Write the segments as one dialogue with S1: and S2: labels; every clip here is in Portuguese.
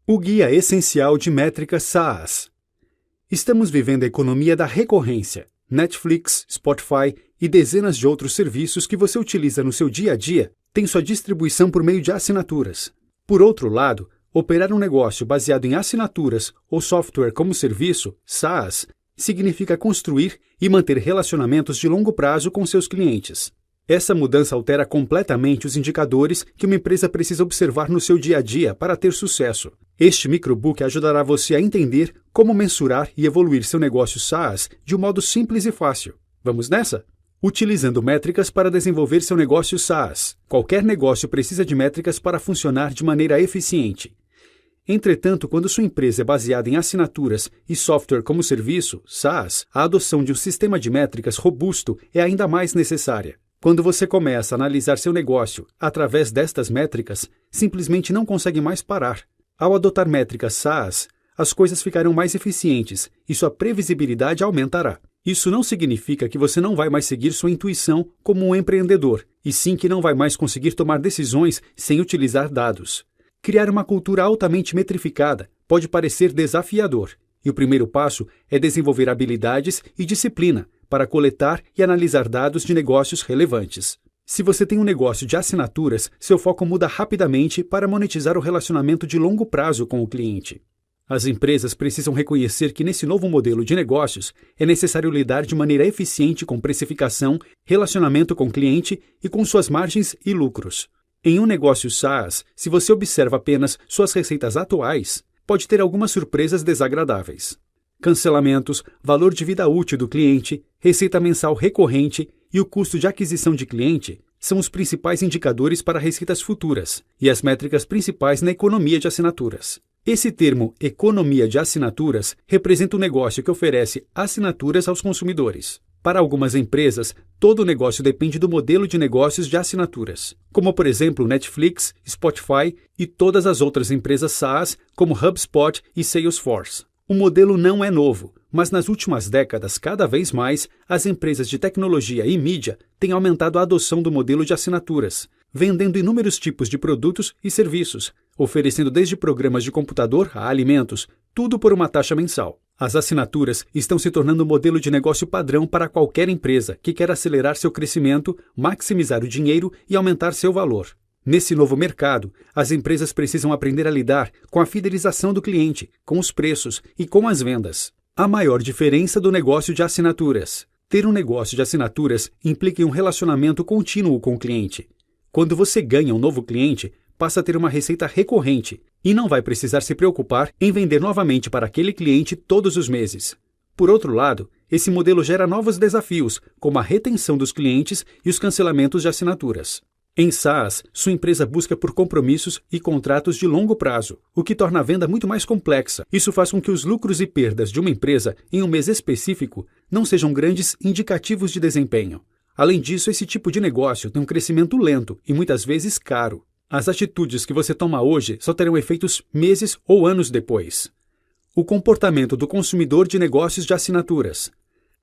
S1: O Guia Essencial de Métricas SaaS. Estamos vivendo a economia da recorrência. Netflix, Spotify e dezenas de outros serviços que você utiliza no seu dia a dia têm sua distribuição por meio de assinaturas. Por outro lado, operar um negócio baseado em assinaturas ou software como serviço, SaaS, significa construir e manter relacionamentos de longo prazo com seus clientes. Essa mudança altera completamente os indicadores que uma empresa precisa observar no seu dia a dia para ter sucesso. Este microbook ajudará você a entender como mensurar e evoluir seu negócio SaaS de um modo simples e fácil. Vamos nessa? Utilizando métricas para desenvolver seu negócio SaaS. Qualquer negócio precisa de métricas para funcionar de maneira eficiente. Entretanto, quando sua empresa é baseada em assinaturas e software como serviço, SaaS, a adoção de um sistema de métricas robusto é ainda mais necessária. Quando você começa a analisar seu negócio através destas métricas, simplesmente não consegue mais parar. Ao adotar métricas SaaS, as coisas ficarão mais eficientes e sua previsibilidade aumentará. Isso não significa que você não vai mais seguir sua intuição como um empreendedor, e sim que não vai mais conseguir tomar decisões sem utilizar dados. Criar uma cultura altamente metrificada pode parecer desafiador, e o primeiro passo é desenvolver habilidades e disciplina para coletar e analisar dados de negócios relevantes. Se você tem um negócio de assinaturas, seu foco muda rapidamente para monetizar o relacionamento de longo prazo com o cliente. As empresas precisam reconhecer que nesse novo modelo de negócios é necessário lidar de maneira eficiente com precificação, relacionamento com o cliente e com suas margens e lucros. Em um negócio SaaS, se você observa apenas suas receitas atuais, pode ter algumas surpresas desagradáveis. Cancelamentos, valor de vida útil do cliente, receita mensal recorrente e o custo de aquisição de cliente são os principais indicadores para receitas futuras e as métricas principais na economia de assinaturas. Esse termo economia de assinaturas representa um negócio que oferece assinaturas aos consumidores. Para algumas empresas, todo o negócio depende do modelo de negócios de assinaturas, como por exemplo Netflix, Spotify e todas as outras empresas SaaS como HubSpot e Salesforce. O modelo não é novo, mas nas últimas décadas, cada vez mais, as empresas de tecnologia e mídia têm aumentado a adoção do modelo de assinaturas, vendendo inúmeros tipos de produtos e serviços, oferecendo desde programas de computador a alimentos, tudo por uma taxa mensal. As assinaturas estão se tornando um modelo de negócio padrão para qualquer empresa que quer acelerar seu crescimento, maximizar o dinheiro e aumentar seu valor. Nesse novo mercado, as empresas precisam aprender a lidar com a fidelização do cliente, com os preços e com as vendas. A maior diferença do negócio de assinaturas. Ter um negócio de assinaturas implica em um relacionamento contínuo com o cliente. Quando você ganha um novo cliente, passa a ter uma receita recorrente e não vai precisar se preocupar em vender novamente para aquele cliente todos os meses. Por outro lado, esse modelo gera novos desafios, como a retenção dos clientes e os cancelamentos de assinaturas. Em SaaS, sua empresa busca por compromissos e contratos de longo prazo, o que torna a venda muito mais complexa. Isso faz com que os lucros e perdas de uma empresa em um mês específico não sejam grandes indicativos de desempenho. Além disso, esse tipo de negócio tem um crescimento lento e muitas vezes caro. As atitudes que você toma hoje só terão efeitos meses ou anos depois. O comportamento do consumidor de negócios de assinaturas.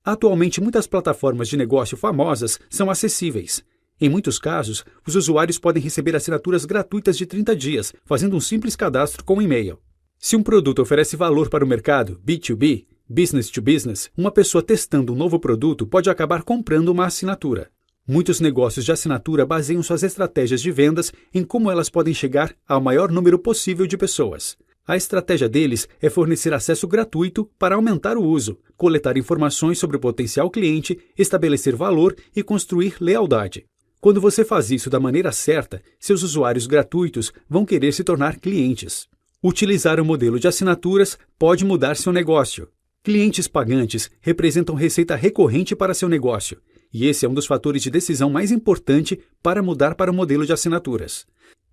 S1: Atualmente, muitas plataformas de negócio famosas são acessíveis. Em muitos casos, os usuários podem receber assinaturas gratuitas de 30 dias, fazendo um simples cadastro com um e-mail. Se um produto oferece valor para o mercado, B2B, Business to Business, uma pessoa testando um novo produto pode acabar comprando uma assinatura. Muitos negócios de assinatura baseiam suas estratégias de vendas em como elas podem chegar ao maior número possível de pessoas. A estratégia deles é fornecer acesso gratuito para aumentar o uso, coletar informações sobre o potencial cliente, estabelecer valor e construir lealdade. Quando você faz isso da maneira certa, seus usuários gratuitos vão querer se tornar clientes. Utilizar o modelo de assinaturas pode mudar seu negócio. Clientes pagantes representam receita recorrente para seu negócio, e esse é um dos fatores de decisão mais importante para mudar para o modelo de assinaturas.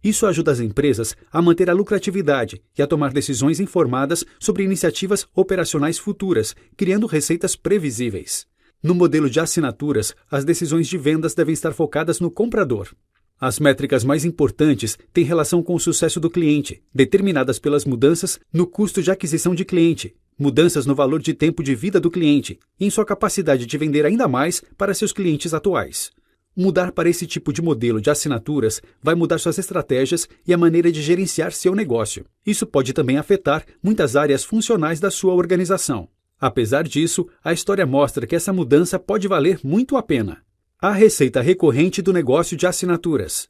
S1: Isso ajuda as empresas a manter a lucratividade e a tomar decisões informadas sobre iniciativas operacionais futuras, criando receitas previsíveis. No modelo de assinaturas, as decisões de vendas devem estar focadas no comprador. As métricas mais importantes têm relação com o sucesso do cliente, determinadas pelas mudanças no custo de aquisição de cliente, mudanças no valor de tempo de vida do cliente e em sua capacidade de vender ainda mais para seus clientes atuais. Mudar para esse tipo de modelo de assinaturas vai mudar suas estratégias e a maneira de gerenciar seu negócio. Isso pode também afetar muitas áreas funcionais da sua organização. Apesar disso, a história mostra que essa mudança pode valer muito a pena. A receita recorrente do negócio de assinaturas.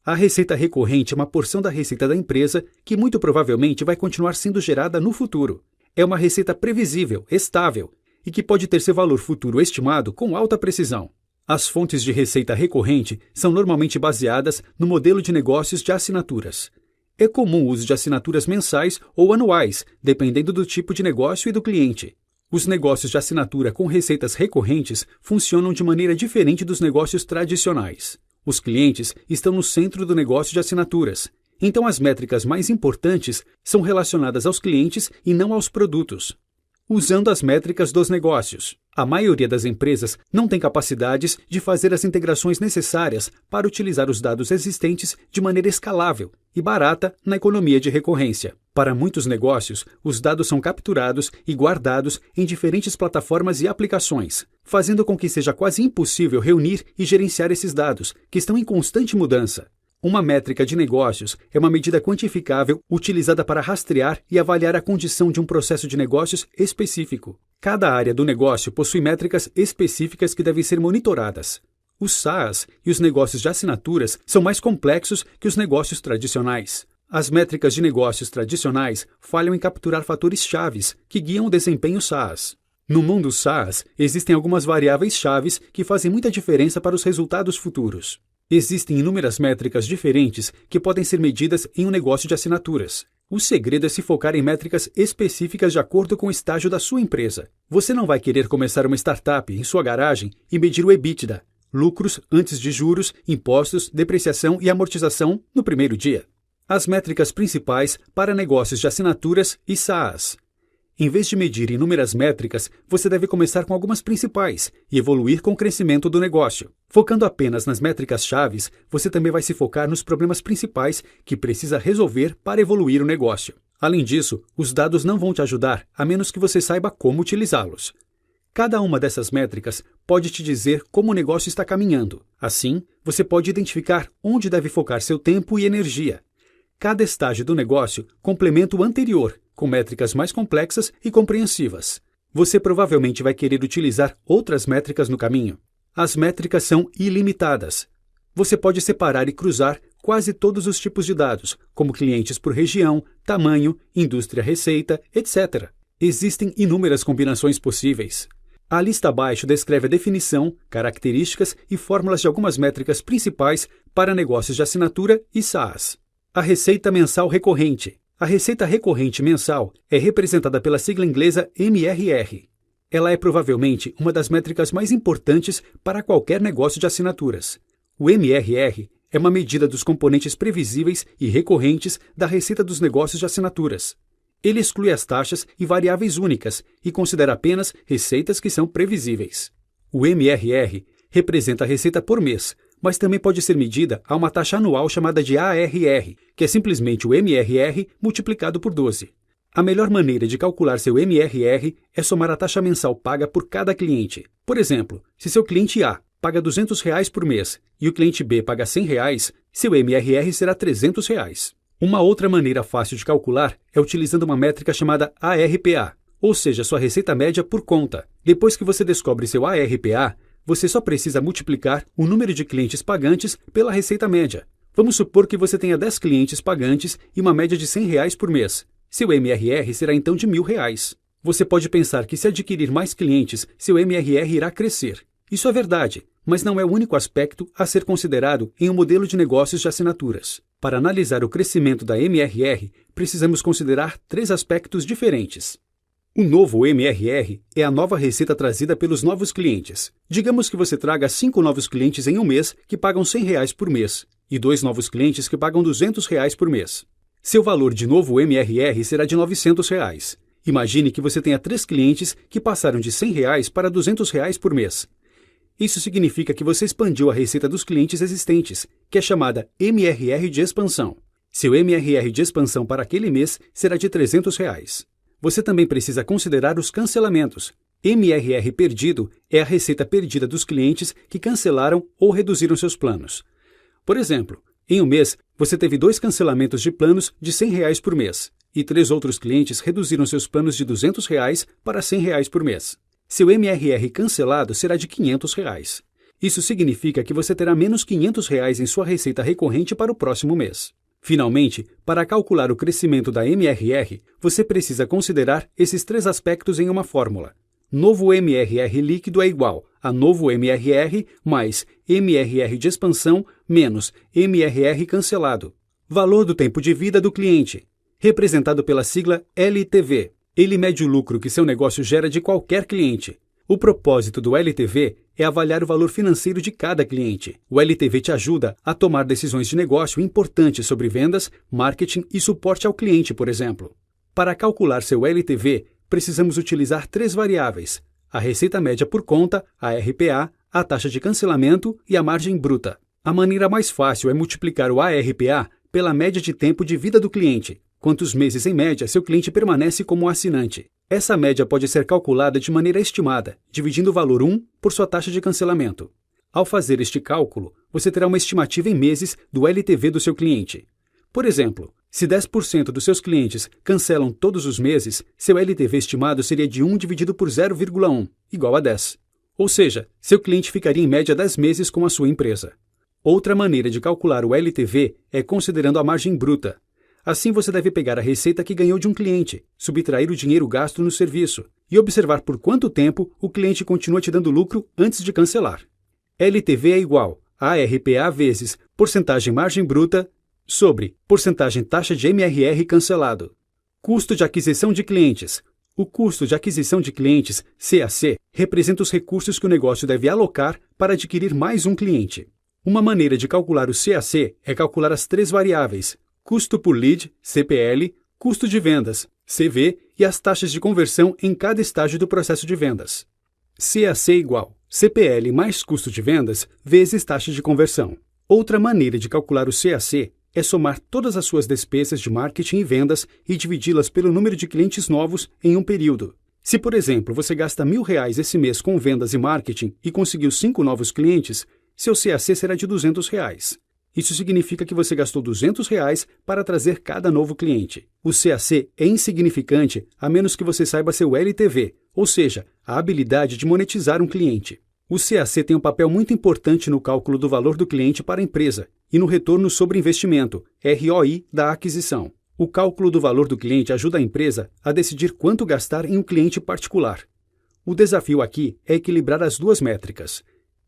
S1: A receita recorrente é uma porção da receita da empresa que muito provavelmente vai continuar sendo gerada no futuro. É uma receita previsível, estável e que pode ter seu valor futuro estimado com alta precisão. As fontes de receita recorrente são normalmente baseadas no modelo de negócios de assinaturas. É comum o uso de assinaturas mensais ou anuais, dependendo do tipo de negócio e do cliente. Os negócios de assinatura com receitas recorrentes funcionam de maneira diferente dos negócios tradicionais. Os clientes estão no centro do negócio de assinaturas, então as métricas mais importantes são relacionadas aos clientes e não aos produtos. Usando as métricas dos negócios. A maioria das empresas não tem capacidades de fazer as integrações necessárias para utilizar os dados existentes de maneira escalável e barata na economia de recorrência. Para muitos negócios, os dados são capturados e guardados em diferentes plataformas e aplicações, fazendo com que seja quase impossível reunir e gerenciar esses dados, que estão em constante mudança. Uma métrica de negócios é uma medida quantificável utilizada para rastrear e avaliar a condição de um processo de negócios específico. Cada área do negócio possui métricas específicas que devem ser monitoradas. Os SaaS e os negócios de assinaturas são mais complexos que os negócios tradicionais. As métricas de negócios tradicionais falham em capturar fatores chaves que guiam o desempenho SaaS. No mundo SaaS, existem algumas variáveis chaves que fazem muita diferença para os resultados futuros. Existem inúmeras métricas diferentes que podem ser medidas em um negócio de assinaturas. O segredo é se focar em métricas específicas de acordo com o estágio da sua empresa. Você não vai querer começar uma startup em sua garagem e medir o EBITDA, lucros antes de juros, impostos, depreciação e amortização no primeiro dia. As métricas principais para negócios de assinaturas e SaaS. Em vez de medir inúmeras métricas, você deve começar com algumas principais e evoluir com o crescimento do negócio. Focando apenas nas métricas chaves, você também vai se focar nos problemas principais que precisa resolver para evoluir o negócio. Além disso, os dados não vão te ajudar a menos que você saiba como utilizá-los. Cada uma dessas métricas pode te dizer como o negócio está caminhando. Assim, você pode identificar onde deve focar seu tempo e energia. Cada estágio do negócio complementa o anterior, com métricas mais complexas e compreensivas. Você provavelmente vai querer utilizar outras métricas no caminho. As métricas são ilimitadas. Você pode separar e cruzar quase todos os tipos de dados, como clientes por região, tamanho, indústria, receita, etc. Existem inúmeras combinações possíveis. A lista abaixo descreve a definição, características e fórmulas de algumas métricas principais para negócios de assinatura e SaaS. A receita mensal recorrente. A receita recorrente mensal é representada pela sigla inglesa MRR. Ela é provavelmente uma das métricas mais importantes para qualquer negócio de assinaturas. O MRR é uma medida dos componentes previsíveis e recorrentes da receita dos negócios de assinaturas. Ele exclui as taxas e variáveis únicas e considera apenas receitas que são previsíveis. O MRR representa a receita por mês, mas também pode ser medida a uma taxa anual chamada de ARR, que é simplesmente o MRR multiplicado por 12. A melhor maneira de calcular seu MRR é somar a taxa mensal paga por cada cliente. Por exemplo, se seu cliente A paga R$ 200 por mês e o cliente B paga R$ 100, seu MRR será R$ 300. Uma outra maneira fácil de calcular é utilizando uma métrica chamada ARPA, ou seja, sua receita média por conta. Depois que você descobre seu ARPA, você só precisa multiplicar o número de clientes pagantes pela receita média. Vamos supor que você tenha 10 clientes pagantes e uma média de R$ 100 por mês. Seu MRR será então de R$ 1.000. Você pode pensar que se adquirir mais clientes, seu MRR irá crescer. Isso é verdade, mas não é o único aspecto a ser considerado em um modelo de negócios de assinaturas. Para analisar o crescimento da MRR, precisamos considerar 3 aspectos diferentes. O novo MRR é a nova receita trazida pelos novos clientes. Digamos que você traga 5 novos clientes em um mês que pagam R$ 100 por mês e 2 novos clientes que pagam R$ 200 por mês. Seu valor de novo MRR será de R$ 900. Imagine que você tenha 3 clientes que passaram de R$ 100 para R$ 200 por mês. Isso significa que você expandiu a receita dos clientes existentes, que é chamada MRR de expansão. Seu MRR de expansão para aquele mês será de R$ 300. Você também precisa considerar os cancelamentos. MRR perdido é a receita perdida dos clientes que cancelaram ou reduziram seus planos. Por exemplo, em um mês, você teve 2 cancelamentos de planos de R$ 100 por mês e 3 outros clientes reduziram seus planos de R$ 200 para R$ 100 por mês. Seu MRR cancelado será de R$ 500. Isso significa que você terá menos R$ 500 em sua receita recorrente para o próximo mês. Finalmente, para calcular o crescimento da MRR, você precisa considerar esses 3 aspectos em uma fórmula. Novo MRR líquido é igual a novo MRR mais MRR de expansão menos MRR cancelado. Valor do tempo de vida do cliente, representado pela sigla LTV. Ele mede o lucro que seu negócio gera de qualquer cliente. O propósito do LTV é avaliar o valor financeiro de cada cliente. O LTV te ajuda a tomar decisões de negócio importantes sobre vendas, marketing e suporte ao cliente, por exemplo. Para calcular seu LTV, precisamos utilizar 3 variáveis: a receita média por conta, a RPA, a taxa de cancelamento e a margem bruta. A maneira mais fácil é multiplicar o ARPA pela média de tempo de vida do cliente. Quantos meses, em média, seu cliente permanece como assinante. Essa média pode ser calculada de maneira estimada, dividindo o valor 1 por sua taxa de cancelamento. Ao fazer este cálculo, você terá uma estimativa em meses do LTV do seu cliente. Por exemplo, se 10% dos seus clientes cancelam todos os meses, seu LTV estimado seria de 1 dividido por 0,1, igual a 10. Ou seja, seu cliente ficaria em média 10 meses com a sua empresa. Outra maneira de calcular o LTV é considerando a margem bruta. Assim, você deve pegar a receita que ganhou de um cliente, subtrair o dinheiro gasto no serviço e observar por quanto tempo o cliente continua te dando lucro antes de cancelar. LTV é igual a ARPA vezes porcentagem margem bruta sobre porcentagem taxa de MRR cancelado. Custo de aquisição de clientes. O custo de aquisição de clientes, CAC, representa os recursos que o negócio deve alocar para adquirir mais um cliente. Uma maneira de calcular o CAC é calcular as 3 variáveis: custo por lead, CPL, custo de vendas, CV, e as taxas de conversão em cada estágio do processo de vendas. CAC igual CPL mais custo de vendas vezes taxa de conversão. Outra maneira de calcular o CAC é somar todas as suas despesas de marketing e vendas e dividi-las pelo número de clientes novos em um período. Se, por exemplo, você gasta R$ 1.000 esse mês com vendas e marketing e conseguiu 5 novos clientes, seu CAC será de R$ 200. Isso significa que você gastou R$ 200 para trazer cada novo cliente. O CAC é insignificante a menos que você saiba seu LTV, ou seja, a habilidade de monetizar um cliente. O CAC tem um papel muito importante no cálculo do valor do cliente para a empresa e no retorno sobre investimento, ROI, da aquisição. O cálculo do valor do cliente ajuda a empresa a decidir quanto gastar em um cliente particular. O desafio aqui é equilibrar as 2 métricas.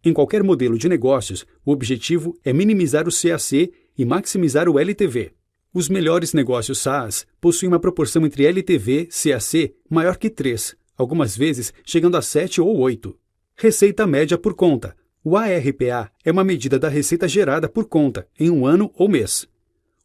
S1: Em qualquer modelo de negócios, o objetivo é minimizar o CAC e maximizar o LTV. Os melhores negócios SaaS possuem uma proporção entre LTV e CAC maior que 3, algumas vezes chegando a 7 ou 8. Receita média por conta. O ARPA é uma medida da receita gerada por conta em um ano ou mês.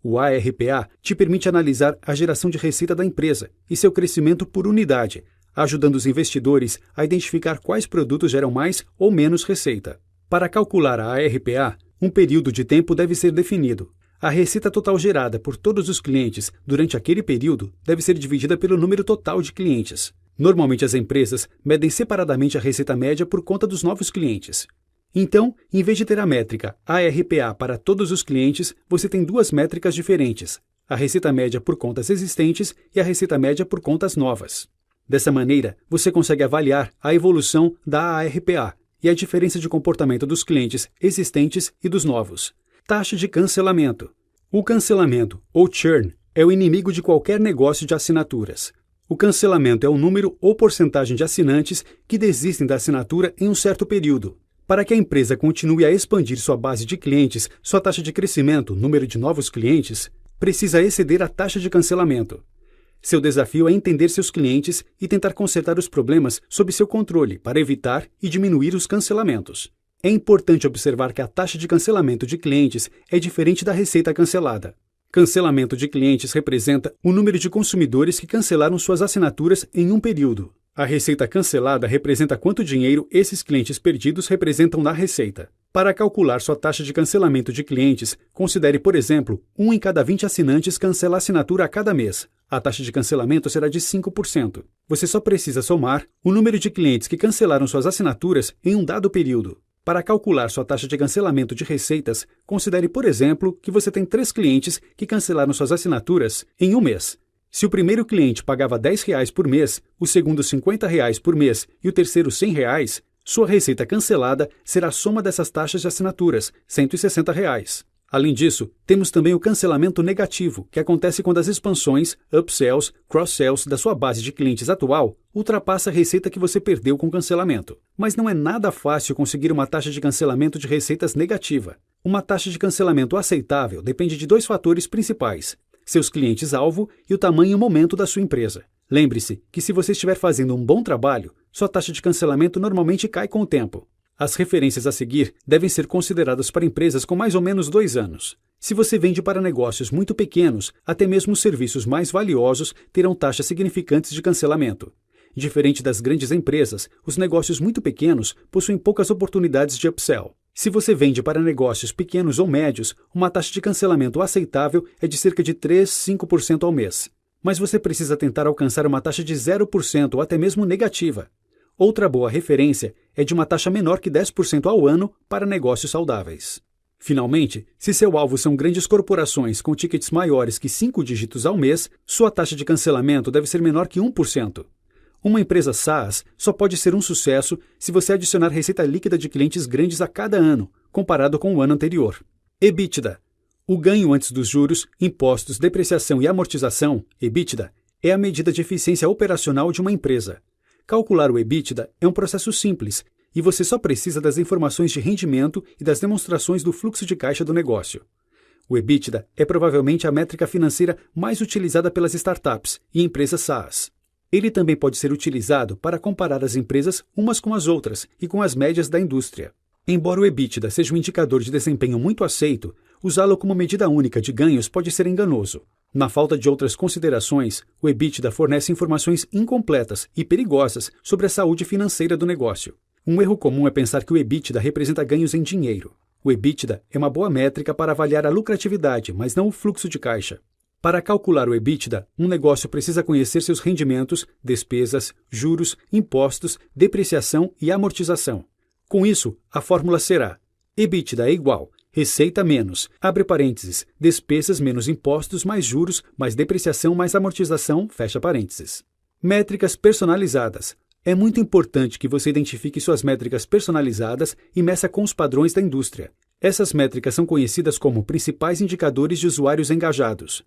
S1: O ARPA te permite analisar a geração de receita da empresa e seu crescimento por unidade, ajudando os investidores a identificar quais produtos geram mais ou menos receita. Para calcular a ARPA, um período de tempo deve ser definido. A receita total gerada por todos os clientes durante aquele período deve ser dividida pelo número total de clientes. Normalmente, as empresas medem separadamente a receita média por conta dos novos clientes. Então, em vez de ter a métrica ARPA para todos os clientes, você tem 2 métricas diferentes: a receita média por contas existentes e a receita média por contas novas. Dessa maneira, você consegue avaliar a evolução da ARPA e a diferença de comportamento dos clientes existentes e dos novos. Taxa de cancelamento. O cancelamento, ou churn, é o inimigo de qualquer negócio de assinaturas. O cancelamento é o número ou porcentagem de assinantes que desistem da assinatura em um certo período. Para que a empresa continue a expandir sua base de clientes, sua taxa de crescimento, número de novos clientes, precisa exceder a taxa de cancelamento. Seu desafio é entender seus clientes e tentar consertar os problemas sob seu controle para evitar e diminuir os cancelamentos. É importante observar que a taxa de cancelamento de clientes é diferente da receita cancelada. Cancelamento de clientes representa o número de consumidores que cancelaram suas assinaturas em um período. A receita cancelada representa quanto dinheiro esses clientes perdidos representam na receita. Para calcular sua taxa de cancelamento de clientes, considere, por exemplo, 1 em cada 20 assinantes cancela a assinatura a cada mês. A taxa de cancelamento será de 5%. Você só precisa somar o número de clientes que cancelaram suas assinaturas em um dado período. Para calcular sua taxa de cancelamento de receitas, considere, por exemplo, que você tem 3 clientes que cancelaram suas assinaturas em um mês. Se o primeiro cliente pagava R$10 por mês, o segundo R$50 por mês e o terceiro R$100, sua receita cancelada será a soma dessas taxas de assinaturas, R$160. Além disso, temos também o cancelamento negativo, que acontece quando as expansões, upsells, cross-sells da sua base de clientes atual ultrapassa a receita que você perdeu com o cancelamento. Mas não é nada fácil conseguir uma taxa de cancelamento de receitas negativa. Uma taxa de cancelamento aceitável depende de 2 fatores principais: seus clientes-alvo e o tamanho e o momento da sua empresa. Lembre-se que se você estiver fazendo um bom trabalho, sua taxa de cancelamento normalmente cai com o tempo. As referências a seguir devem ser consideradas para empresas com mais ou menos 2 anos. Se você vende para negócios muito pequenos, até mesmo os serviços mais valiosos terão taxas significantes de cancelamento. Diferente das grandes empresas, os negócios muito pequenos possuem poucas oportunidades de upsell. Se você vende para negócios pequenos ou médios, uma taxa de cancelamento aceitável é de cerca de 3-5% ao mês. Mas você precisa tentar alcançar uma taxa de 0% ou até mesmo negativa. Outra boa referência é de uma taxa menor que 10% ao ano para negócios saudáveis. Finalmente, se seu alvo são grandes corporações com tickets maiores que 5 dígitos ao mês, sua taxa de cancelamento deve ser menor que 1%. Uma empresa SaaS só pode ser um sucesso se você adicionar receita líquida de clientes grandes a cada ano, comparado com o ano anterior. EBITDA. O ganho antes dos juros, impostos, depreciação e amortização, EBITDA, é a medida de eficiência operacional de uma empresa. Calcular o EBITDA é um processo simples e você só precisa das informações de rendimento e das demonstrações do fluxo de caixa do negócio. O EBITDA é provavelmente a métrica financeira mais utilizada pelas startups e empresas SaaS. Ele também pode ser utilizado para comparar as empresas umas com as outras e com as médias da indústria. Embora o EBITDA seja um indicador de desempenho muito aceito, usá-lo como medida única de ganhos pode ser enganoso. Na falta de outras considerações, o EBITDA fornece informações incompletas e perigosas sobre a saúde financeira do negócio. Um erro comum é pensar que o EBITDA representa ganhos em dinheiro. O EBITDA é uma boa métrica para avaliar a lucratividade, mas não o fluxo de caixa. Para calcular o EBITDA, um negócio precisa conhecer seus rendimentos, despesas, juros, impostos, depreciação e amortização. Com isso, a fórmula será: EBITDA é igual receita menos, abre parênteses, despesas menos impostos mais juros mais depreciação mais amortização, fecha parênteses. Métricas personalizadas. É muito importante que você identifique suas métricas personalizadas e meça com os padrões da indústria. Essas métricas são conhecidas como principais indicadores de usuários engajados.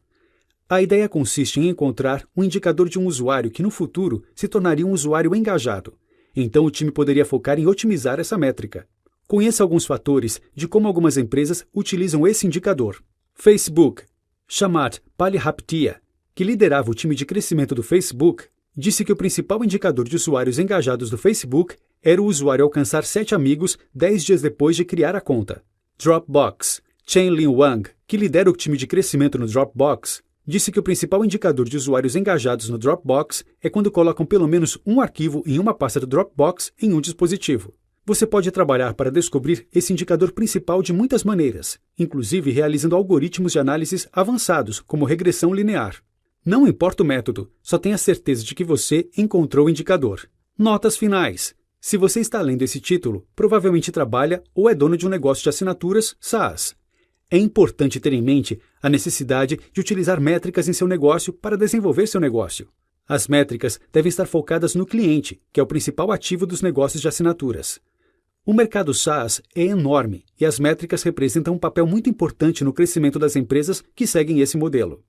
S1: A ideia consiste em encontrar um indicador de um usuário que no futuro se tornaria um usuário engajado. Então o time poderia focar em otimizar essa métrica. Conheça alguns fatores de como algumas empresas utilizam esse indicador. Facebook. Chamath Palihapitiya, que liderava o time de crescimento do Facebook, disse que o principal indicador de usuários engajados do Facebook era o usuário alcançar 7 amigos 10 dias depois de criar a conta. Dropbox. Chen-Lin Wang, que lidera o time de crescimento no Dropbox, disse que o principal indicador de usuários engajados no Dropbox é quando colocam pelo menos um arquivo em uma pasta do Dropbox em um dispositivo. Você pode trabalhar para descobrir esse indicador principal de muitas maneiras, inclusive realizando algoritmos de análises avançados, como regressão linear. Não importa o método, só tenha certeza de que você encontrou o indicador. Notas finais. Se você está lendo esse título, provavelmente trabalha ou é dono de um negócio de assinaturas SaaS. É importante ter em mente a necessidade de utilizar métricas em seu negócio para desenvolver seu negócio. As métricas devem estar focadas no cliente, que é o principal ativo dos negócios de assinaturas. O mercado SaaS é enorme e as métricas representam um papel muito importante no crescimento das empresas que seguem esse modelo.